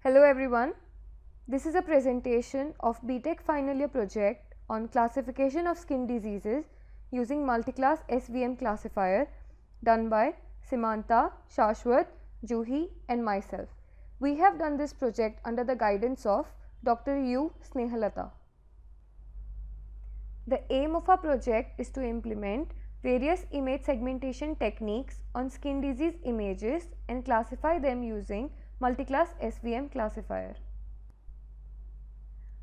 Hello everyone, this is a presentation of BTech final year project on classification of skin diseases using Multiclass SVM Classifier done by Simanta, Shashwat, Juhi and myself. We have done this project under the guidance of Dr. U. Snehalata. The aim of our project is to implement various image segmentation techniques on skin disease images and classify them using Multiclass SVM Classifier.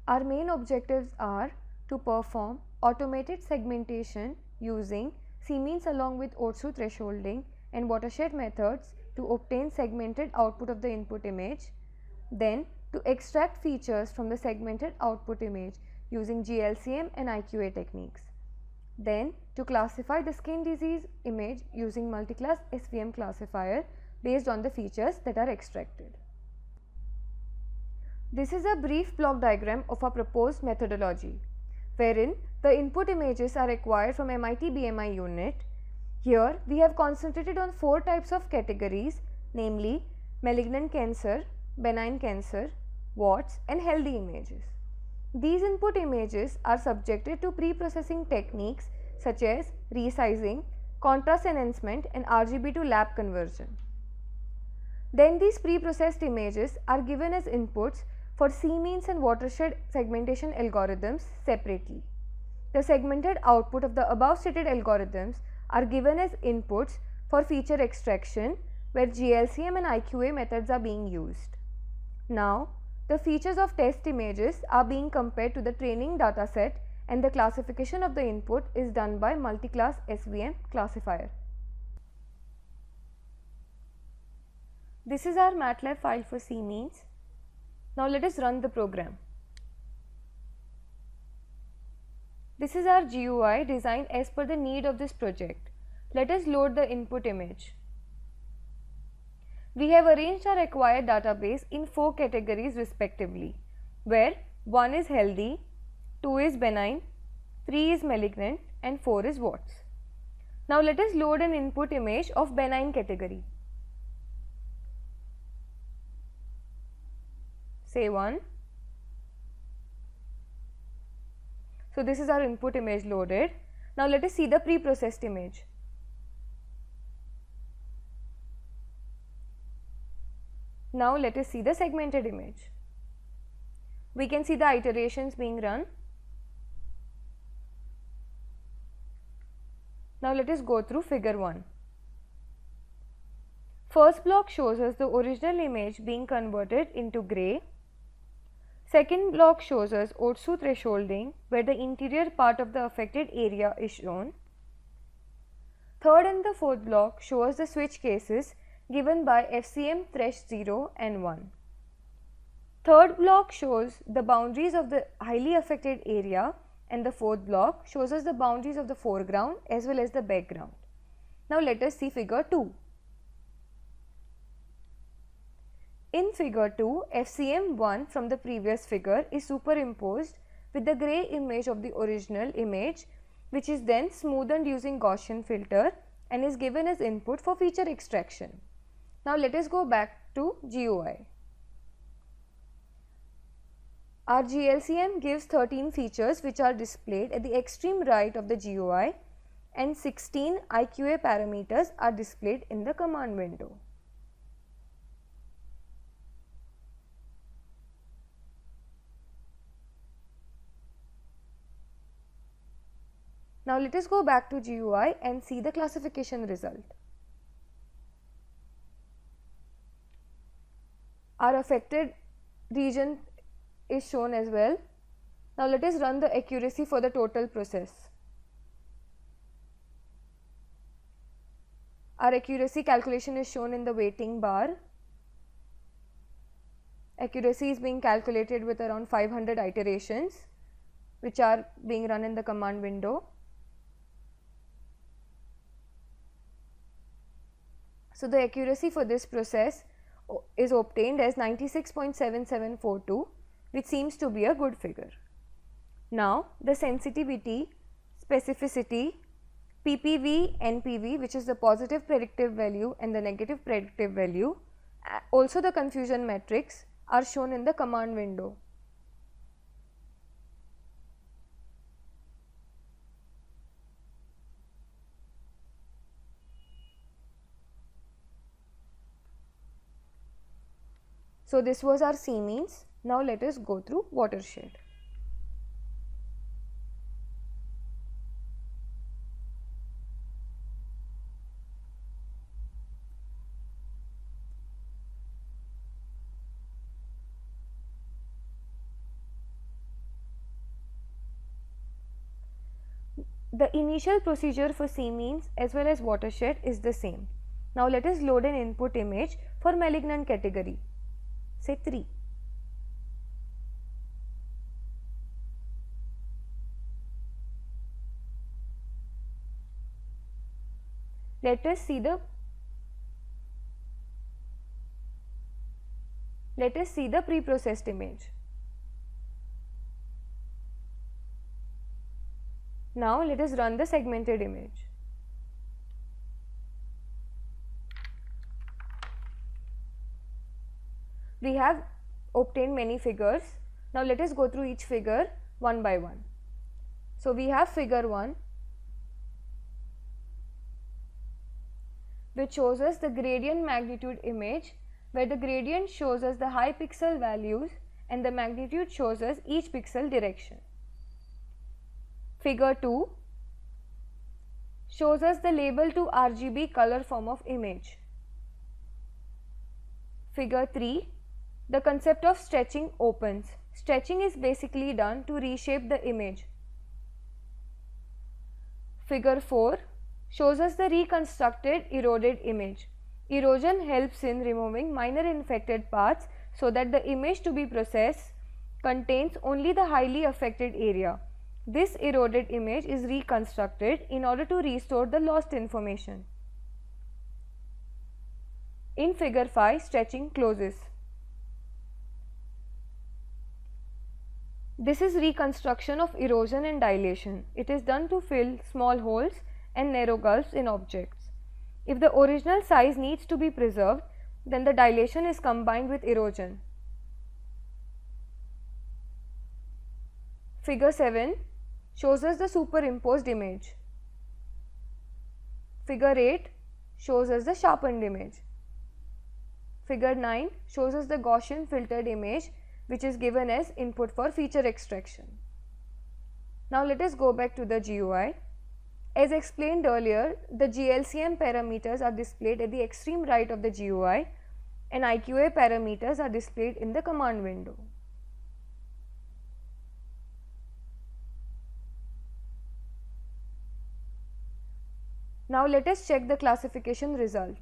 Our main objectives are to perform automated segmentation using C-means along with Otsu thresholding and Watershed methods to obtain segmented output of the input image, then to extract features from the segmented output image using GLCM and IQA techniques, then to classify the skin disease image using Multiclass SVM Classifier based on the features that are extracted. This is a brief block diagram of our proposed methodology, wherein the input images are acquired from MIT BMI unit. Here we have concentrated on 4 types of categories, namely malignant cancer, benign cancer, warts and healthy images. These input images are subjected to pre-processing techniques such as resizing, contrast enhancement and RGB to lab conversion. Then these pre-processed images are given as inputs for C-means and Watershed segmentation algorithms separately. The segmented output of the above stated algorithms are given as inputs for feature extraction, where GLCM and IQA methods are being used. Now, the features of test images are being compared to the training dataset and the classification of the input is done by Multiclass SVM Classifier. This is our MATLAB file for C-means. Now let us run the program. This is our GUI designed as per the need of this project. Let us load the input image. We have arranged our acquired database in 4 categories respectively, where 1 is healthy, 2 is benign, 3 is malignant and 4 is warts. Now let us load an input image of benign category. Say 1. So this is our input image loaded. Now let us see the pre-processed image. Now let us see the segmented image. We can see the iterations being run. Now let us go through figure 1. First block shows us the original image being converted into grey. Second block shows us Otsu thresholding, where the interior part of the affected area is shown. Third and the fourth block show us the switch cases given by FCM thresh 0 and 1. Third block shows the boundaries of the highly affected area and the fourth block shows us the boundaries of the foreground as well as the background. Now let us see figure 2. In figure 2, FCM1 from the previous figure is superimposed with the grey image of the original image, which is then smoothened using Gaussian filter and is given as input for feature extraction. Now let us go back to GUI. Our GLCM gives 13 features which are displayed at the extreme right of the GUI and 16 IQA parameters are displayed in the command window. Now let us go back to GUI and see the classification result. Our affected region is shown as well. Now let us run the accuracy for the total process. Our accuracy calculation is shown in the weighting bar. Accuracy is being calculated with around 500 iterations which are being run in the command window. So the accuracy for this process is obtained as 96.7742, which seems to be a good figure. Now the sensitivity, specificity, PPV, NPV, which is the positive predictive value and the negative predictive value, also the confusion matrix are shown in the command window. So this was our C-means. Now let us go through Watershed. The initial procedure for C-means as well as Watershed is the same. Now let us load an input image for malignant category, say 3. Let us see the pre-processed image. Now let us run the segmented image. We have obtained many figures. Now let us go through each figure one by one. So we have figure 1, which shows us the gradient magnitude image, where the gradient shows us the high pixel values and the magnitude shows us each pixel direction. Figure 2 shows us the label to RGB color form of image. Figure 3, the concept of stretching opens. Stretching is basically done to reshape the image. Figure 4 shows us the reconstructed eroded image. Erosion helps in removing minor infected parts so that the image to be processed contains only the highly affected area. This eroded image is reconstructed in order to restore the lost information. In figure 5, stretching closes. This is reconstruction of erosion and dilation. It is done to fill small holes and narrow gulfs in objects. If the original size needs to be preserved, then the dilation is combined with erosion. Figure 7 shows us the superimposed image. Figure 8 shows us the sharpened image. Figure 9 shows us the Gaussian filtered image, which is given as input for feature extraction. Now let us go back to the GUI. As explained earlier, the GLCM parameters are displayed at the extreme right of the GUI and IQA parameters are displayed in the command window. Now let us check the classification result.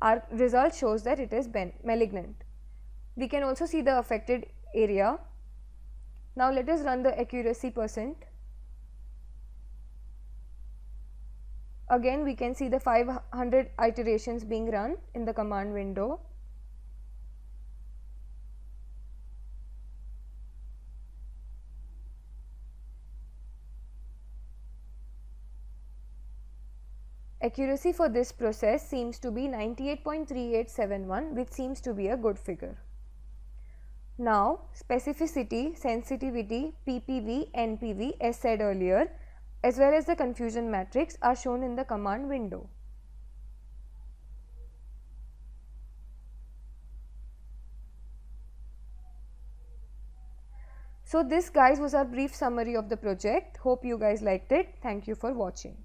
Our result shows that it is malignant. We can also see the affected area. Now let us run the accuracy %. Again we can see the 500 iterations being run in the command window. Accuracy for this process seems to be 98.3871, which seems to be a good figure. Now specificity, sensitivity, PPV, NPV as said earlier, as well as the confusion matrix are shown in the command window. So this guys was our brief summary of the project. Hope you guys liked it. Thank you for watching.